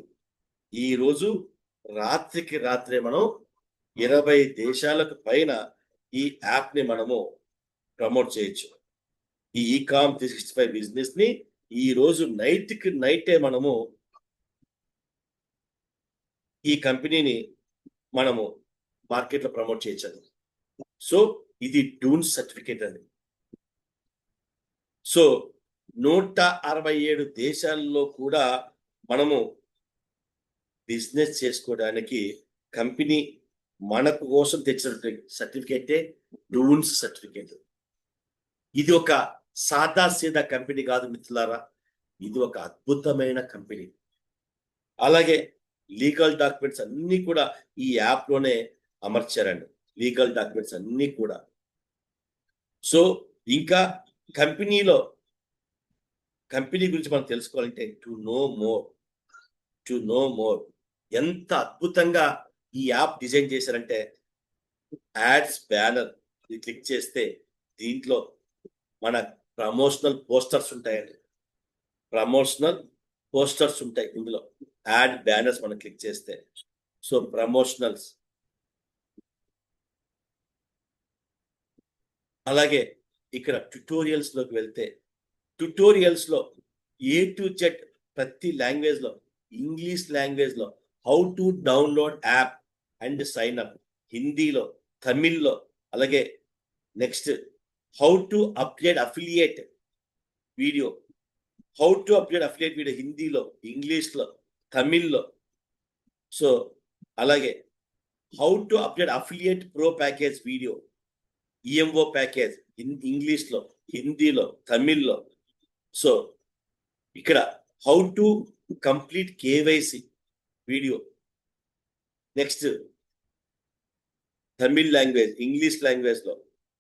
ఈ రోజు రాత్రికి రాత్రే మనం 20 దేశాలకు పైన ఈ యాప్ ని మనము ప్రమోట్ చేయొచ్చు. ఈ ఈకామ్ 365 బిజినెస్ ని ఈ రోజు నైట్కి నైటే మనము ఈ కంపెనీని మనము మార్కెట్ లో ప్రమోట్ చేయొచ్చు. సో ఇది డూన్స్ సర్టిఫికేట్ అండి. సో 167 దేశాల్లో కూడా మనము బిజినెస్ చేసుకోవడానికి కంపెనీ మనకు కోసం తెచ్చిన సర్టిఫికేటే డూన్స్ సర్టిఫికేట్. ఇది ఒక సాదా సీదా కంపెనీ కాదు మిత్రులారా, ఇది ఒక అద్భుతమైన కంపెనీ. అలాగే లీగల్ డాక్యుమెంట్స్ అన్ని కూడా ఈ యాప్ లోనే అమర్చారండి, లీగల్ డాక్యుమెంట్స్ అన్ని కూడా. సో ఇంకా కంపెనీ గురించి మనం తెలుసుకోవాలంటే టు నో మోర్ ఎంత అద్భుతంగా ఈ యాప్ డిజైన్ చేశారంటే యాడ్స్ బ్యానర్ క్లిక్ చేస్తే దీంట్లో మన ప్రమోషనల్ పోస్టర్స్ ఉంటాయండి, ప్రమోషనల్ పోస్టర్స్ ఉంటాయి ఇందులో. యాడ్ బ్యానర్స్ మనం క్లిక్ చేస్తే సో ప్రమోషనల్స్, అలాగే ఇక్కడ ట్యుటోరియల్స్ లోకి వెళ్తే ట్యుటోరియల్స్ లో A to Z ప్రతి లాంగ్వేజ్ లో ఇంగ్లీష్ లాంగ్వేజ్ లో how to download app and sign up హిందీలో తమిళ్లో అలాగే next how to upgrade affiliate video హిందీలో ఇంగ్లీష్లో తమిళ్లో సో అలాగే how to upgrade affiliate pro package video EMO package ఇంగ్లీష్లో హిందీలో తమిళ్లో సో ఇక్కడ how to complete KYC video next Tamil language English language లో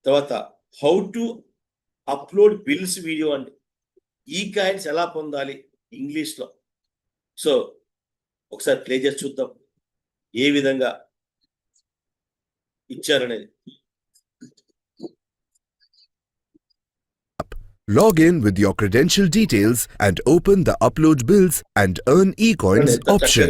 తర్వాత how to upload bills video అండి ఈ కాయిన్స్ ఎలా పొందాలి ఇంగ్లీష్ లో సో ఒకసారి ప్లే చేసి చూద్దాం ఏ విధంగా ఇచ్చారనేది. Log in with your credential details and open the Upload Bills and Earn eCoins option.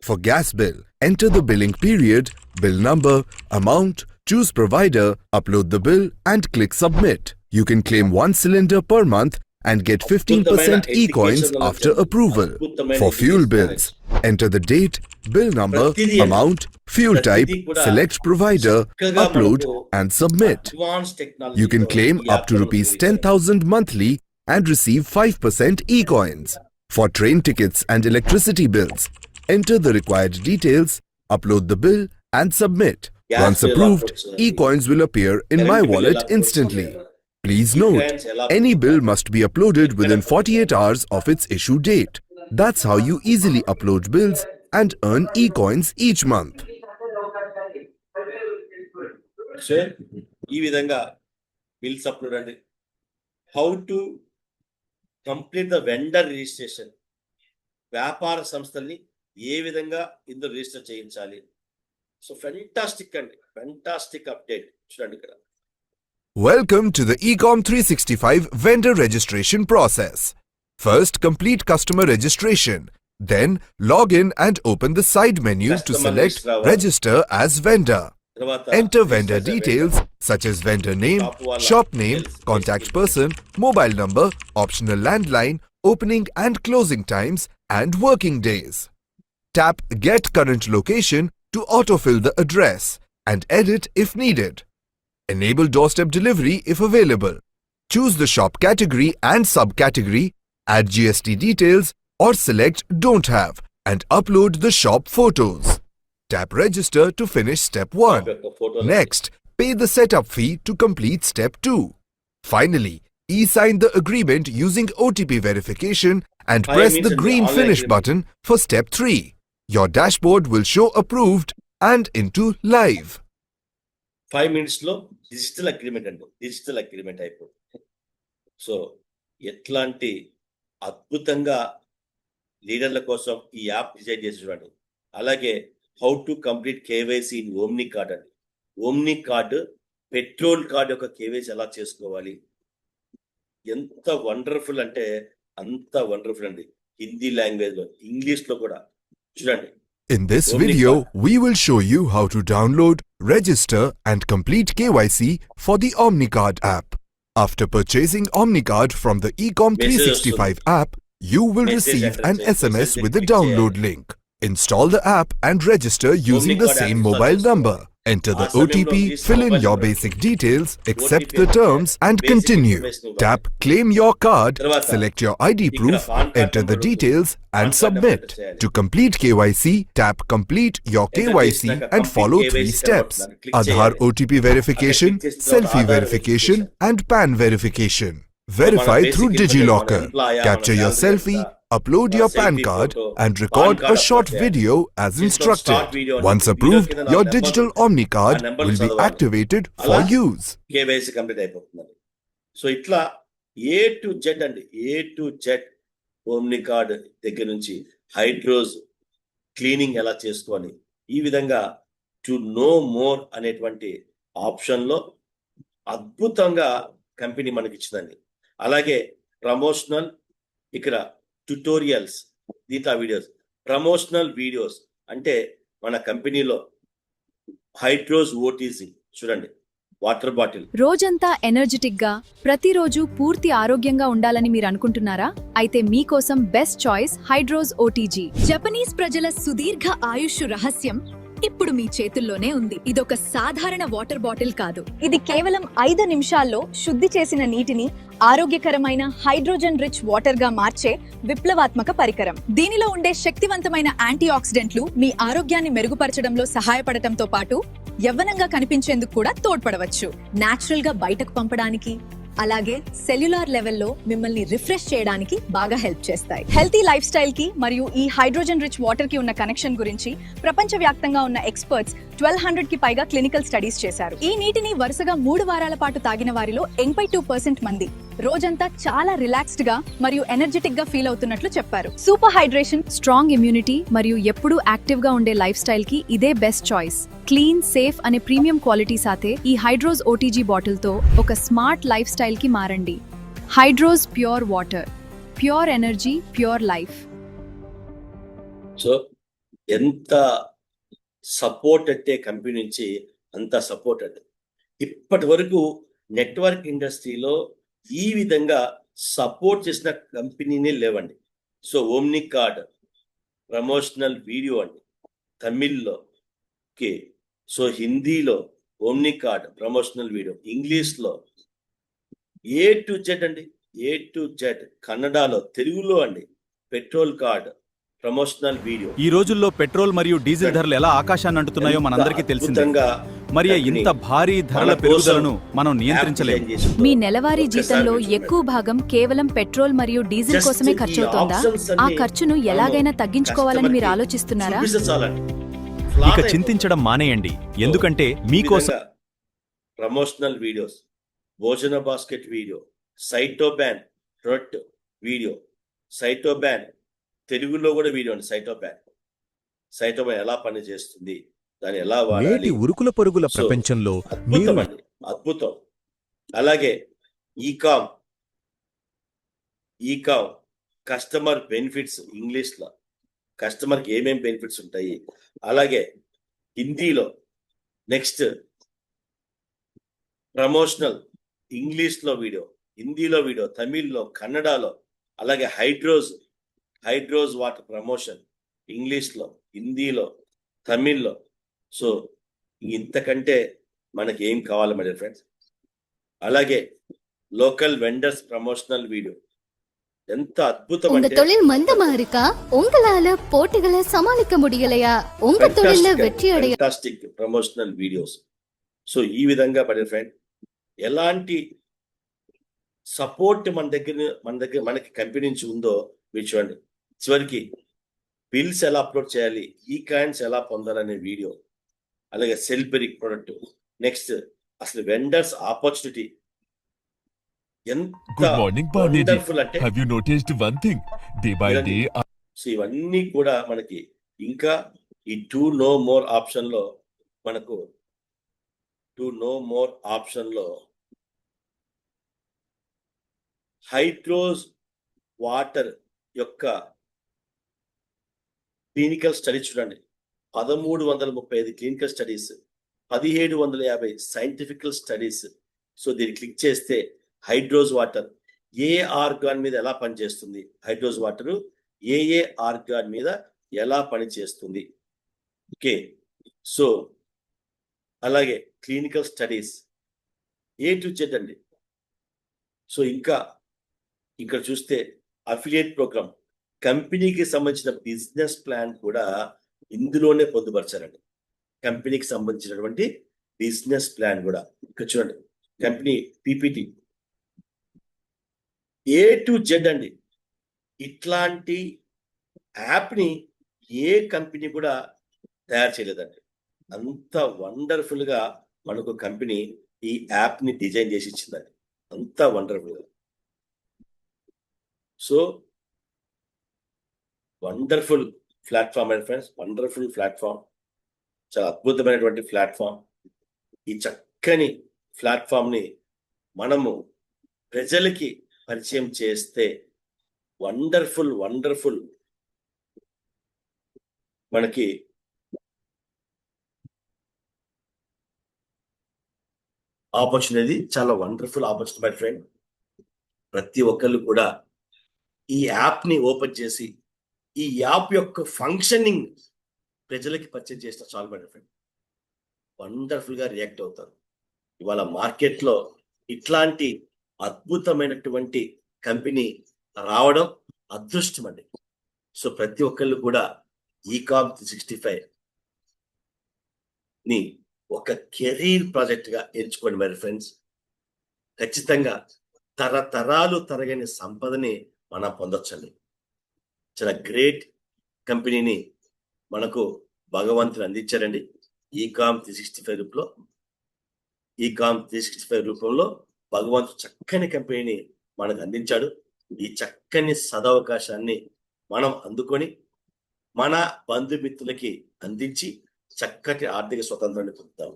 For gas bill, enter the billing period, bill number, amount, choose provider, upload the bill and click submit. You can claim 1 cylinder per month and get 15% eCoins after approval. For fuel bills, enter the date, bill number, amount, fuel type, select provider, upload and submit. You can claim up to rupees 10,000 monthly and receive 5% eCoins. For train tickets and electricity bills, enter the required details, upload the bill and submit. Once approved, eCoins will appear in my wallet instantly. Please note, any bill must be uploaded within 48 hours of its issue date. That's how you easily upload bills and earn eCoins each month. So ఈ విధంగా bills upload అండి. How to complete the vendor registration వ్యాపార సంస్థల్ని ఏ విధంగా ఇందులో register చేయించాలి. So fantastic అండి, fantastic update చూడండి ఇక్కడ. Welcome to the Ecom 365 vendor registration process. First, complete customer registration. Then, log in and open the side menu to select Register as Vendor. Enter vendor details such as vendor name, shop name, contact person, mobile number, optional landline, opening and closing times, and working days. Tap Get Current Location to autofill the address and edit if needed. Enable doorstep delivery if available. Choose the shop category and subcategory, add GST details or select Don't Have and upload the shop photos. Tap Register to finish step 1. Next, pay the setup fee to complete step 2. Finally, e-sign the agreement using OTP verification and press the green Finish button for step 3. Your dashboard will show approved and into live. 5 minutes లో digital agreement అండి, digital agreement అయిపోతుంది. So ఎట్లాంటి అద్భుతంగా లీడర్ల కోసం ఈ app design చేసి చూడండి. అలాగే how to complete KYC in omni card అండి. ఓమ్ని కార్డు పెట్రోల్ కార్డు యొక్క కేవైసీ ఎలా చేసుకోవాలి, ఎంత వండర్ఫుల్ అంటే అంత వండర్ఫుల్ అండి. హిందీ లాంగ్వేజ్ లో ఇంగ్లీష్ లో కూడా చూడండి. In this video, we will show you how to download, register and complete KYC for the OmniCard app. After purchasing OmniCard from the Ecom 365 app, you will receive an SMS with the download link. Install the app and register using the same mobile number. Enter the OTP, fill in your basic details, accept the terms and continue. Tap Claim Your Card, select your ID proof, enter the details and submit. To complete KYC, tap Complete Your KYC and follow 3 steps. Aadhaar OTP verification, selfie verification and PAN verification. Verify through DigiLocker. Capture your selfie, upload your PAN card and record a short video as instructed. Once approved, your digital Omni card will be activated for use. KYC complete అయిపోతుంది. So ఇట్లా A to Z అండి, A to Z omni card దగ్గర నుంచి హైడ్రోజ్ cleaning ఎలా చేసుకోవాలి, ఈ విధంగా to know more అనేటువంటి ఆప్షన్లో అద్భుతంగా కంపెనీ మనకి ఇచ్చిందండి. అలాగే ప్రమోషనల్ ఇక్కడ ట్యుటోరియల్స్, దీంట్లో వీడియోస్, ప్రమోషనల్ వీడియోస్ అంటే మన కంపెనీలో హైడ్రోజ్ ఓటీసీ చూడండి, వాటర్ బాటిల్. రోజంతా ఎనర్జెటిక్ గా ప్రతిరోజు పూర్తి ఆరోగ్యంగా ఉండాలని మీరు అనుకుంటున్నారా? అయితే మీకోసం బెస్ట్ చాయిస్ హైడ్రోస్ ఓటీజీ. జపనీస్ ప్రజల సుదీర్ఘ ఆయుష్ రహస్యం ఇప్పుడు మీ చేతుల్లోనే ఉంది. ఇదొక సాధారణ వాటర్ బాటిల్ కాదు. ఇది కేవలం 5 నిమిషాల్లో శుద్ధి చేసిన నీటిని ఆరోగ్యకరమైన హైడ్రోజన్ రిచ్ వాటర్ గా మార్చే విప్లవాత్మక పరికరం. దీనిలో ఉండే శక్తివంతమైన యాంటీ ఆక్సిడెంట్లు మీ ఆరోగ్యాన్ని మెరుగుపరచడంలో సహాయపడటంతో పాటు యవ్వనంగా కనిపించేందుకు కూడా తోడ్పడవచ్చు. నేచురల్ గా బయటకు పంపడానికి, అలాగే సెల్యులార్ లెవెల్లో మిమ్మల్ని రిఫ్రెష్ చేయడానికి బాగా హెల్ప్ చేస్తాయి. హెల్తీ లైఫ్ స్టైల్ కి మరియు ఈ హైడ్రోజన్ రిచ్ వాటర్ కి ఉన్న కనెక్షన్ గురించి ప్రపంచవ్యాప్తంగా ఉన్న ఎక్స్పర్ట్స్ 1200 కి పైగా క్లినికల్ స్టడీస్ చేశారు. ఈ నీటిని వరుసగా 3 వారాల పాటు తాగిన వారిలో 82% మంది రోజంతా చాలా రిలాక్స్డ్ గా మరియు ఎనర్జెటిక్ గా ఫీల్ అవుతున్నట్లు చెప్పారు. సూపర్ హైడ్రేషన్, స్ట్రాంగ్ ఇమ్యూనిటీ మరియు ఎప్పుడూ యాక్టివ్ గా ఉండే లైఫ్ స్టైల్ కి ఇదే బెస్ట్ చాయిస్. క్లీన్, సేఫ్ అనే ప్రీమియం క్వాలిటీ సాథే ఈ హైడ్రోస్ ఓటీజీ బాటిల్ తో ఒక స్మార్ట్ లైఫ్ స్టైల్ కి మారండి. Hydros pure water, pure energy, pure life. So ఎంత సపోర్ట్ అంటే కంపెనీ నుంచి అంత సపోర్ట్ అంటే ఇప్పటి వరకు నెట్వర్క్ ఇండస్ట్రీలో ఈ విధంగా సపోర్ట్ చేసిన కంపెనీనే లేవండి. So omni card promotional video అండి తమిళ్లో, ఓకే. సో హిందీలో ఓమ్ని కార్డ్ ప్రమోషనల్ వీడియో, ఇంగ్లీష్లో A to Z అండి, A to Z, కన్నడలో, తెలుగులో అండి పెట్రోల్ కార్డ్ ప్రమోషనల్ వీడియో. ఈ రోజుల్లో పెట్రోల్ మరియు డీజిల్ ధరలు ఎలా ఆకాశాన్ని అంటున్నాయో మనందరికీ తెలిసిందే. మరి ఇంత భారీ ధరల పెరుగుదలను మనం నియంత్రించలేము. మీ నెలవారీ జీతంలో ఎక్కువ భాగం కేవలం పెట్రోల్ మరియు డీజిల్ కోసమే ఖర్చవుతోందా? ఆ ఖర్చును ఎలాగైనా తగ్గించుకోవాలని మీరు ఆలోచిస్తున్నారా? ఇక చింతించడం మానేయండి, ఎందుకంటే మీకోసం ప్రమోషనల్ వీడియోస్, భోజన బాస్కెట్ వీడియో, సైటోబ్యాన్ ప్రొడక్ట్ వీడియో, సైటోబ్యాన్ తెలుగులో కూడా వీడియో అండి. సైటోబ్యాన్ ఎలా పని చేస్తుంది, దాన్ని ఎలా వాడాలి. నేటి ఉరుకుల పరుగుల సో, ప్రపంచంలో అద్భుతం అండి, అద్భుతం. అలాగే ఈకామ్ కస్టమర్ బెనిఫిట్స్, ఇంగ్లీష్ లో కస్టమర్కి ఏమేమి బెనిఫిట్స్ ఉంటాయి. అలాగే హిందీలో, నెక్స్ట్ ప్రమోషనల్ ఇంగ్లీష్లో వీడియో, హిందీలో వీడియో, తమిళ్లో, కన్నడలో. అలాగే హైడ్రోస్ వాటర్ ప్రమోషన్ ఇంగ్లీష్లో, హిందీలో, తమిళ్లో. సో ఇంతకంటే మనకి ఏం కావాలి మై ఫ్రెండ్స్. అలాగే లోకల్ వెండర్స్ ప్రమోషనల్ వీడియో ఎంత అద్భుతం உங்க అంటే தொழில் மந்தமா இருக்கா? உங்களால போட்டிகளை சமாளிக்க முடியலையா? உங்க தொழில வெற்றி அடைய ఫెంటాస్టిక్ ప్రమోషనల్ వీడియోస్. సో ఈ విధంగా మై ఫ్రెండ్ ఎలాంటి సపోర్ట్ మన దగ్గర మనకి కంపెనీ నుంచి ఉందో మీరు చూడండి. చివరికి బిల్స్ ఎలా అప్లోడ్ చేయాలి, ఈ కాయిన్స్ ఎలా పొందాలనే వీడియో, అలాగే సెల్బెరిక్ ప్రొడక్ట్, నెక్స్ట్ అసలు వెండర్స్ ఆపర్చునిటీ ఎంత Good morning, Pandey. వండర్ఫుల్ అంటే. Have you noticed one thing? Day by ఇవన్నీ- day, సో ఇవన్నీ కూడా మనకి ఇంకా ఈ టు నో మోర్ ఆప్షన్ లో మనకు హైడ్రోస్ వాటర్ యొక్క క్లినికల్ స్టడీస్ చూడండి. 1335 క్లినికల్ స్టడీస్, 1750 సైంటిఫికల్ స్టడీస్. సో దీన్ని క్లిక్ చేస్తే హైడ్రోస్ వాటర్ ఏ ఆర్గాన్ మీద ఎలా పనిచేస్తుంది, హైడ్రోస్ వాటర్ ఏ ఆర్గాన్ మీద ఎలా పనిచేస్తుంది, ఓకే. సో అలాగే clinical studies A to Z అండి. సో ఇంకా ఇక్కడ చూస్తే అఫిలియేట్ ప్రోగ్రామ్, కంపెనీకి సంబంధించిన బిజినెస్ ప్లాన్ కూడా ఇందులోనే పొందుపరిచారండి. కంపెనీకి సంబంధించినటువంటి బిజినెస్ ప్లాన్ కూడా ఇక్కడ చూడండి. Company PPT A to Z అండి. ఇట్లాంటి యాప్ని ఏ కంపెనీ కూడా తయారు చేయలేదండి. అంత వండర్ఫుల్ గా మనకు కంపెనీ ఈ యాప్ ని డిజైన్ చేసి ఇచ్చిందండి. అంత వండర్ఫుల్ గా. So wonderful platform and friends, wonderful platform, చాలా అద్భుతమైనటువంటి ప్లాట్ఫామ్. ఈ చక్కని ప్లాట్ఫామ్ ని మనము ప్రజలకి పరిచయం చేస్తే వండర్ఫుల్ మనకి ఆపర్చునిటీ, చాలా వండర్ఫుల్ ఆపర్చునిటీ మై ఫ్రెండ్. ప్రతి ఒక్కళ్ళు కూడా ఈ యాప్ ని ఓపెన్ చేసి ఈ యాప్ యొక్క ఫంక్షనింగ్ ప్రజలకి పరిచయం చేసిన చాలు మై ఫ్రెండ్, వండర్ఫుల్ గా రియాక్ట్ అవుతారు. ఇవాళ మార్కెట్ లో ఇట్లాంటి అద్భుతమైనటువంటి కంపెనీ రావడం అదృష్టం అండి. సో ప్రతి ఒక్కళ్ళు కూడా ఈకామ్ 365 ని ఒక కెరీర్ ప్రాజెక్ట్ గా ఎంచుకోండి మై ఫ్రెండ్స్. ఖచ్చితంగా తరతరాలు తరగని సంపదని మనం పొందొచ్చండి. చాలా గ్రేట్ కంపెనీని మనకు భగవంతుడు అందించారండి. ఈకామ్ 365 రూపంలో, ఈకామ్ 365 రూపంలో భగవంతుడు చక్కని కంపెనీని మనకు అందించాడు. ఈ చక్కని సదవకాశాన్ని మనం అందుకొని మన బంధుమిత్రులకి అందించి చక్కటి ఆర్థిక స్వతంత్రాన్ని పొందుతాం.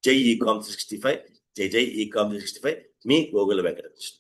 జై ఈకామ్ 365, జై జై ఈకామ్ 365. మీ గోగుల వెంకటకృష్ణ.